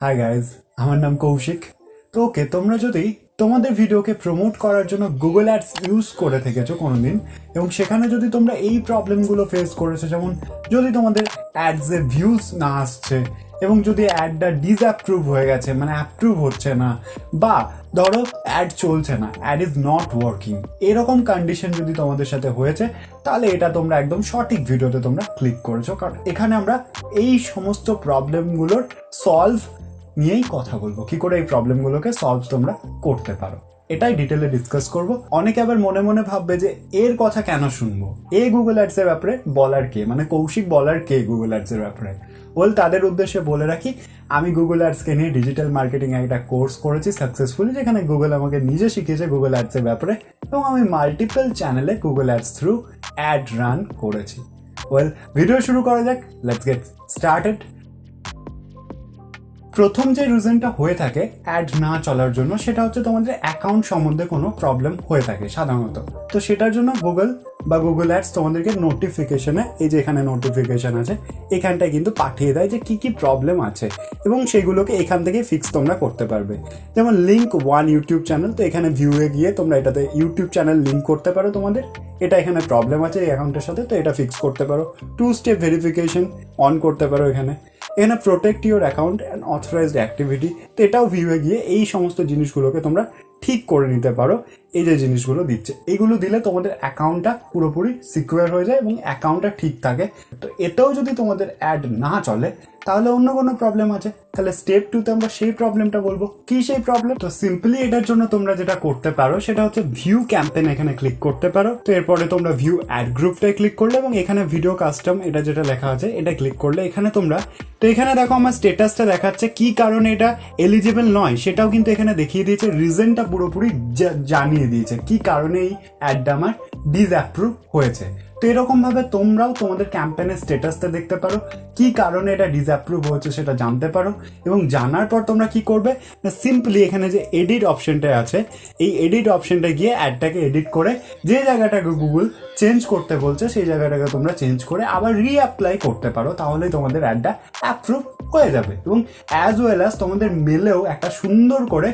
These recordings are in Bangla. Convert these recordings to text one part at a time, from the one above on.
হাই গাইজ, আমার নাম কৌশিক। তো ওকে, তোমরা যদি তোমাদের ভিডিওকে প্রমোট করার জন্য গুগল অ্যাডস ইউজ করে থেকেছো কোনোদিন, এবং সেখানে যদি তোমরা এই প্রবলেমগুলো ফেস করেছো, যেমন যদি তোমাদের অ্যাডসে ভিউজ না আসছে এবং যদি অ্যাডটা ডিসঅ্যাপ্রুভ হয়ে গেছে, মানে অ্যাপ্রুভ হচ্ছে না, বা ধরো অ্যাড চলছে না, অ্যাড ইজ নট ওয়ার্কিং, এরকম কন্ডিশন যদি তোমাদের সাথে হয়েছে, তাহলে এটা তোমরা একদম সঠিক ভিডিওতে তোমরা ক্লিক করেছো। কারণ এখানে আমরা এই সমস্ত প্রবলেমগুলোর সলভ নিয়েই কথা বলবো, কি করে এই প্রবলেমগুলোকে সলভ তোমরা করতে পারো, এটাই ডিটেলে ডিসকাস করব। অনেকে আবার মনে মনে ভাববে যে এর কথা কেন শুনবো, এ গুগল অ্যাডস এর ব্যাপারে বলার কে, মানে কৌশিক বলার কে গুগল অ্যাডস এর ব্যাপারে। ওয়েল, তাদের উদ্দেশ্যে বলে রাখি, আমি গুগল অ্যাডসকে নিয়ে ডিজিটাল মার্কেটিং একটা কোর্স করেছি সাকসেসফুলি, যেখানে গুগল আমাকে নিজে শিখিয়েছে গুগল অ্যাডস এর ব্যাপারে, এবং আমি মাল্টিপল চ্যানেলে Google ads through add run করেছি। ওয়েল, ভিডিও শুরু করা যাক, লেটস গেট স্টার্টেড। প্রথম যে রিজনটা হয়ে থাকে অ্যাড না চলার জন্য, সেটা হচ্ছে তোমাদের অ্যাকাউন্ট সম্বন্ধে কোনো প্রবলেম হয়ে থাকে সাধারণত। তো সেটার জন্য গুগল বা গুগল অ্যাডস তোমাদেরকে নোটিফিকেশনে, এই যে এখানে নোটিফিকেশন আছে, এখানটায় কিন্তু পাঠিয়ে দেয় যে কি কি প্রবলেম আছে, এবং সেগুলোকে এখান থেকে ফিক্স তোমরা করতে পারবে। যেমন লিঙ্ক ওয়ান ইউটিউব চ্যানেল, তো এখানে ভিউয়ে গিয়ে তোমরা এটাতে ইউটিউব চ্যানেল লিঙ্ক করতে পারো তোমাদের, এটা এখানে প্রবলেম আছে এই অ্যাকাউন্টের সাথে, তো এটা ফিক্স করতে পারো। 2 স্টেপ ভেরিফিকেশন অন করতে পারো এখানে protect your account and authorised activity, তো এটাও ভিউয়ে গিয়ে এই সমস্ত জিনিসগুলোকে তোমরা ঠিক করে নিতে পারো। এই যে জিনিসগুলো দিচ্ছে, এইগুলো দিলে তোমাদের অ্যাকাউন্টটা পুরোপুরি সিকিউর হয়ে যায় এবং অ্যাকাউন্টটা ঠিক থাকে। তো এতেও যদি তোমাদের অ্যাড না চলে, তাহলে অন্য কোনো প্রবলেম আছে, তাহলে স্টেপ 2তে আমরা সেই প্রবলেমটা বলবো। কি সেই প্রবলেম? তো সিম্পলি এটার জন্য তোমরা যেটা করতে পারো সেটা হচ্ছে ভিউ ক্যাম্পেইন, এখানে ক্লিক করতে পারো। তো এরপরে তোমরা ভিউ অ্যাড গ্রুপটায় ক্লিক করলে, এবং এখানে ভিডিও কাস্টম এটা যেটা লেখা আছে এটা ক্লিক করলে এখানে তোমরা, তো এখানে দেখো আমার স্টেটাসটা দেখাচ্ছে, কি কারণে এটা এলিজিবল নয় সেটাও কিন্তু এখানে দেখিয়ে দিয়েছে, রিজনটা পুরোপুরি জানিয়ে দিয়েছে কি কারণে এই অ্যাডটা আমার ডিসঅ্যাপ্রুভ হয়েছে। তো এরকম ভাবে তোমরাও তোমাদের ক্যাম্পেইনের স্ট্যাটাসটা দেখতে পারো, কি কারণে এটা ডিসঅ্যাপ্রুভ হয়েছে সেটা জানতে পারো, এবং জানার পর তোমরা কি করবে না, সিম্পলি এখানে যে এডিট অপশনটা আছে, এই এডিট অপশনটা গিয়ে অ্যাডটাকে এডিট করে যে জায়গাটাকে গুগল চেঞ্জ করতে বলছে সেই জায়গাটাকে তোমরা চেঞ্জ করে আবার রিঅ্যাপ্লাই করতে পারো, তাহলেই তোমাদের অ্যাডটা অ্যাপ্রুভ হয়ে যাবে। এবং অ্যাজ ওয়েল অ্যাজ তোমাদের মেলেও একটা সুন্দর করে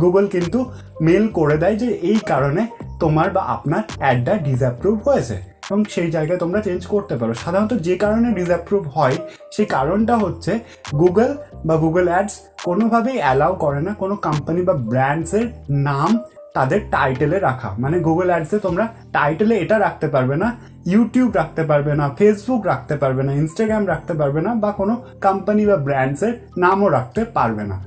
গুগল কিন্তু মেল করে দেয় যে এই কারণে তোমার বা আপনার অ্যাডটা ডিসঅ্যাপ্রুভ হয়েছে, এবং সেই জায়গায় তোমরা চেঞ্জ করতে পারো। সাধারণত যে কারণে ডিসঅ্যাপ্রুভ হয় সেই কারণটা হচ্ছে গুগল বা গুগল অ্যাডস কোনোভাবেই অ্যালাউ করে না কোনো কোম্পানি বা ব্র্যান্ডসের নাম তাদের টাইটেলে রাখা। মানে গুগল অ্যাডসে তোমরা টাইটেলে এটা রাখতে পারবে না, ইউটিউব রাখতে পারবে না, ফেসবুক রাখতে পারবে না, ইনস্টাগ্রাম রাখতে পারবে না, বা কোনো কোম্পানি বা ব্র্যান্ডসের নামও রাখতে পারবে না।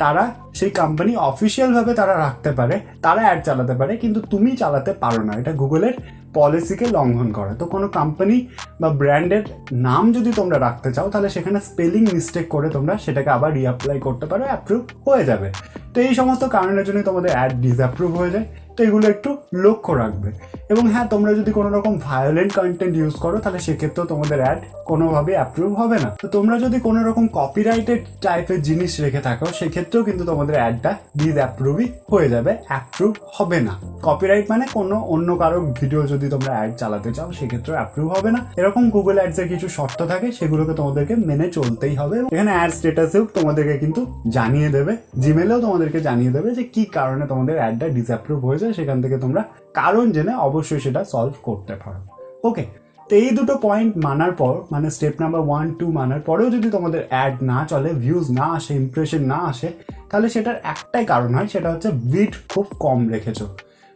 তারা সেই কোম্পানি অফিসিয়ালভাবে তারা রাখতে পারে, তারা অ্যাড চালাতে পারে, কিন্তু তুমি চালাতে পারো না, এটা গুগলের পলিসিকে লঙ্ঘন করে। তো কোনো কোম্পানি বা ব্র্যান্ডের নাম যদি তোমরা রাখতে চাও, তাহলে সেখানে স্পেলিং মিস্টেক করে তোমরা সেটাকে আবার রিঅ্যাপ্লাই করতে পারো, অ্যাপ্রুভ হয়ে যাবে। তো এই সমস্ত কারণের জন্য তোমাদের অ্যাড ডিসঅ্যাপ্রুভ হয়ে যায়, তো এগুলো একটু লক্ষ্য রাখবে। এবং হ্যাঁ, তোমরা যদি কোনো রকম ভায়োলেন্ট কন্টেন্ট ইউজ করো, তাহলে সেক্ষেত্রেও তোমাদের অ্যাড কোনোভাবেই অ্যাপ্রুভ হবে না। তো তোমরা যদি কোনো রকম কপিরাইটেড টাইপের জিনিস রেখে থাকো, সেক্ষেত্রেও কিন্তু তোমাদের অ্যাডটা ডিসঅ্যাপ্রুভই হয়ে যাবে, অ্যাপ্রুভ হবে না। কপিরাইট মানে কোনো অন্য কারো ভিডিও যদি তোমরা অ্যাড চালাতে চাও, সেক্ষেত্রে অ্যাপ্রুভ হবে না। এরকম গুগল অ্যাডস এর কিছু শর্ত থাকে, সেগুলোকে তোমাদেরকে মেনে চলতেই হবে। এখানে অ্যাড স্ট্যাটাসেও তোমাদেরকে কিন্তু জানিয়ে দেবে, জিমেলেও তোমাদেরকে জানিয়ে দেবে যে কি কারণে তোমাদের অ্যাডটা ডিসঅ্যাপ্রুভ হয়েছে, সেখান থেকে তোমরা কারণ জেনে অবশ্যই সেটা সলভ করতে পারো। ওকে, তো এই দুটো পয়েন্ট মানার পর, মানে স্টেপ নাম্বার 1, 2 মানার পরেও যদি তোমাদের অ্যাড না চলে, ভিউজ না আসে, ইমপ্রেশন না আসে, তাহলে সেটার একটাই কারণ হয়, সেটা হচ্ছে বিড খুব কম রেখেছো।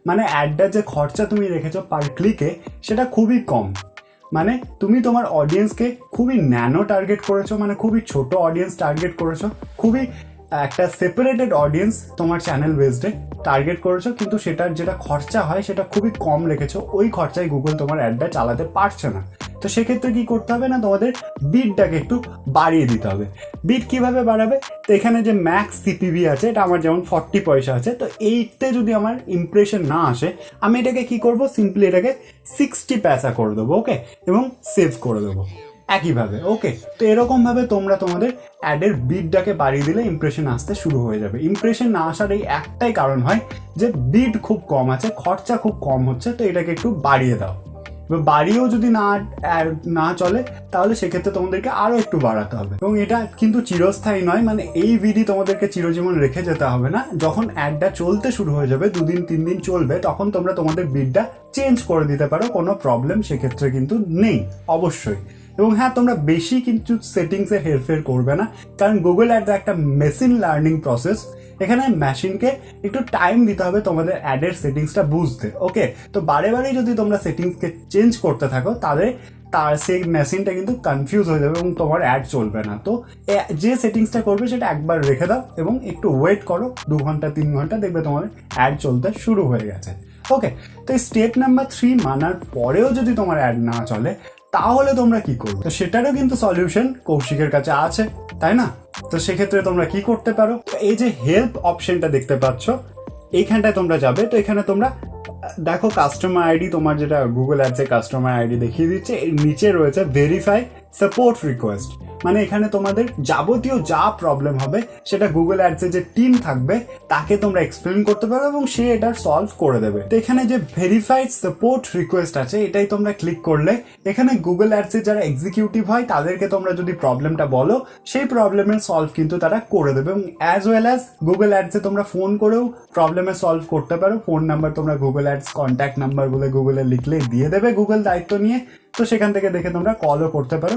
মানে অ্যাডটার যে খরচা তুমি রেখেছো পার ক্লিকে, সেটা খুবই কম। মানে তুমি তোমার অডিয়েন্সকে খুবই ন্যানো টার্গেট করেছো, মানে খুবই ছোট অডিয়েন্স টার্গেট করেছো, খুবই একটা সেপারেটেড অডিয়েন্স তোমার চ্যানেল বেসডে টার্গেট করেছো, কিন্তু সেটার যেটা খরচা হয় সেটা খুবই কম রেখেছো। ওই খরচায় গুগল তোমার অ্যাডটা চালাতে পারছে না। তো সেক্ষেত্রে কি করতে হবে না, তোমাদের বিটটাকে একটু বাড়িয়ে দিতে হবে। বিট কিভাবে বাড়াবে? তো এখানে যে ম্যাক্স সিপিবি আছে, এটা আমার যেমন 40 পয়সা আছে, তো এইতে যদি আমার ইমপ্রেশন না আসে, আমি এটাকে কি করব, সিম্পলি এটাকে 60 পয়সা করে দেবো। ওকে, এবং সেভ করে দেবো একইভাবে। ওকে, তো এরকমভাবে তোমরা তোমাদের অ্যাডের বিটটাকে বাড়িয়ে দিলে ইমপ্রেশন আসতে শুরু হয়ে যাবে। ইমপ্রেশন না আসার এই একটাই কারণ হয় যে বিট খুব কম আছে, খরচা খুব কম হচ্ছে, তো এটাকে একটু বাড়িয়ে দাও। এবার বাড়িয়েও যদি না চলে তাহলে সেক্ষেত্রে তোমাদেরকে আরো একটু বাড়াতে হবে। এবং এটা কিন্তু চিরস্থায়ী নয়, মানে এই ভিডি তোমাদেরকে চিরজীবন রেখে যেতে হবে না। যখন অ্যাডটা চলতে শুরু হয়ে যাবে, 2 দিন 3 দিন চলবে, তখন তোমরা তোমাদের বিডটা চেঞ্জ করে দিতে পারো, কোনো প্রবলেম সেক্ষেত্রে কিন্তু নেই অবশ্যই। এবং হ্যাঁ, তোমরা বেশি কিন্তু সেটিংসে হেরফের করবে না, কারণ গুগল অ্যাডস একটা মেশিন লার্নিং প্রসেস। এখানে মেশিনকে একটু টাইম দিতে হবে তোমাদের অ্যাডের সেটিংসটা বুঝতে। ওকে, তো বারে বারেই যদি তোমরা সেটিংসকে চেঞ্জ করতে থাকো তাহলে সেই মেশিনটা কিন্তু কনফিউজ হয়ে যাবে এবং তোমার অ্যাড চলবে না। তো যে সেটিংসটা করবে সেটা একবার রেখে দাও এবং একটু ওয়েট করো, 2 ঘন্টা 3 ঘন্টা, দেখবে তোমার অ্যাড চলতে শুরু হয়ে গেছে। ওকে, তো এই স্টেপ নাম্বার 3 মানার পরেও যদি তোমার অ্যাড না চলে তাহলে তোমরা কি করবে? তো সেটারও কিন্তু সলিউশন কৌশিকের কাছে আছে, তাই না? তো সেক্ষেত্রে তোমরা কি করতে পারো, এই যে হেল্প অপশনটা দেখতে পাচ্ছ এইখানটায় তোমরা যাবে। তো এখানে তোমরা দেখো কাস্টমার আইডি, তোমার যেটা গুগল অ্যাডসে কাস্টমার আইডি দেখিয়ে দিচ্ছে, এর নিচে রয়েছে ভেরিফাই সাপোর্ট রিকোয়েস্ট। মানে এখানে তোমাদের যাবতীয় যা প্রবলেম হবে সেটা গুগল অ্যাডসে যে টিম থাকবে তাকে তোমরা এক্সপ্লেন করতে পারো এবং সে এটা সলভ করে দেবে। তো এখানে যে ভেরিফাইড সাপোর্ট রিকোয়েস্ট আছে এটাই তোমরা ক্লিক করলে এখানে গুগল অ্যাডসে যারা এক্সিকিউটিভ হয় তাদেরকে তোমরা যদি প্রবলেমটা বলো, সেই প্রবলেমের সলভ কিন্তু তারা করে দেবে। এবং অ্যাজ ওয়েল অ্যাজ গুগল অ্যাডসে তোমরা ফোন করেও প্রবলেমের সলভ করতে পারো। ফোন নাম্বার তোমরা গুগল অ্যাডস কন্ট্যাক্ট নাম্বার বলে গুগলে লিখলে দিয়ে দেবে গুগল দায়িত্ব নিয়ে। তো সেখান থেকে দেখে তোমরা কলও করতে পারো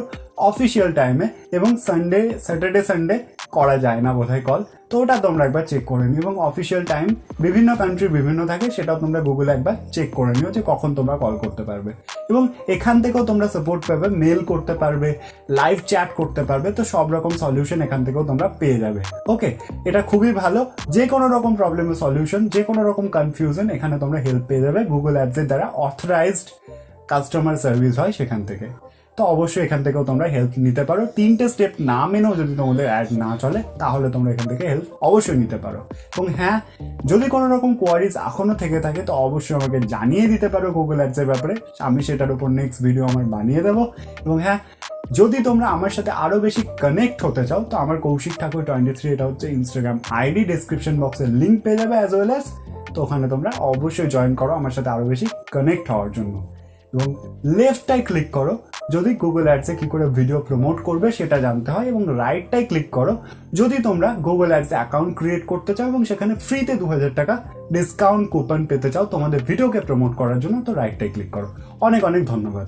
অফিসিয়াল টাইমে। এবং স্যাটারডে সানডে করা যায় না বোধহয় কল, তো ওটা তোমরা একবার চেক করে নিও। এবং অফিসিয়াল টাইম বিভিন্ন কান্ট্রি বিভিন্ন থাকে, সেটাও তোমরা গুগলে একবার চেক করে নিও যে কখন তোমরা কল করতে পারবে। এবং এখান থেকেও তোমরা সাপোর্ট পাবে, মেল করতে পারবে, লাইভ চ্যাট করতে পারবে। তো সব রকম সলিউশন এখান থেকেও তোমরা পেয়ে যাবে। ওকে, এটা খুবই ভালো। যে কোনো রকম প্রবলেমের সলিউশন, যে কোনো রকম কনফিউশন, এখানে তোমরা হেল্প পেয়ে যাবে গুগল অ্যাডসের দ্বারা অথরাইজড কাস্টমার সার্ভিস হয় সেখান থেকে। তো অবশ্যই এখান থেকেও তোমরা হেল্প নিতে পারো। 3টে স্টেপ না মেনেও যদি তোমাদের অ্যাড না চলে তাহলে তোমরা এখান থেকে হেল্প অবশ্যই নিতে পারো। এবং হ্যাঁ, যদি কোনো রকম কোয়ারিজ এখনো থেকে থাকে তো অবশ্যই আমাকে জানিয়ে দিতে পারো গুগল অ্যাডসের ব্যাপারে, আমি সেটার উপর নেক্সট ভিডিও আমার বানিয়ে দেবো। এবং হ্যাঁ, যদি তোমরা আমার সাথে আরো বেশি কানেক্ট হতে চাও তো আমার কৌশিক ঠাকুর 23 এটা হচ্ছে ইনস্টাগ্রাম আইডি, ডেসক্রিপশন বক্সের লিঙ্ক পেয়ে যাবে অ্যাজ ওয়েল অ্যাজ। তো ওখানে তোমরা অবশ্যই জয়েন করো আমার সাথে আরো বেশি কানেক্ট হওয়ার জন্য। এবং লেফটটাই ক্লিক করো যদি গুগল অ্যাডসে কি করে ভিডিও প্রমোট করবে সেটা জানতে হয়। এবং রাইটটাই ক্লিক করো যদি তোমরা গুগল অ্যাডসে অ্যাকাউন্ট ক্রিয়েট করতে চাও এবং সেখানে ফ্রিতে 2000 টাকা ডিসকাউন্ট কুপন পেতে চাও তোমাদের ভিডিওকে প্রমোট করার জন্য। তো রাইটটাই ক্লিক করো। অনেক অনেক ধন্যবাদ।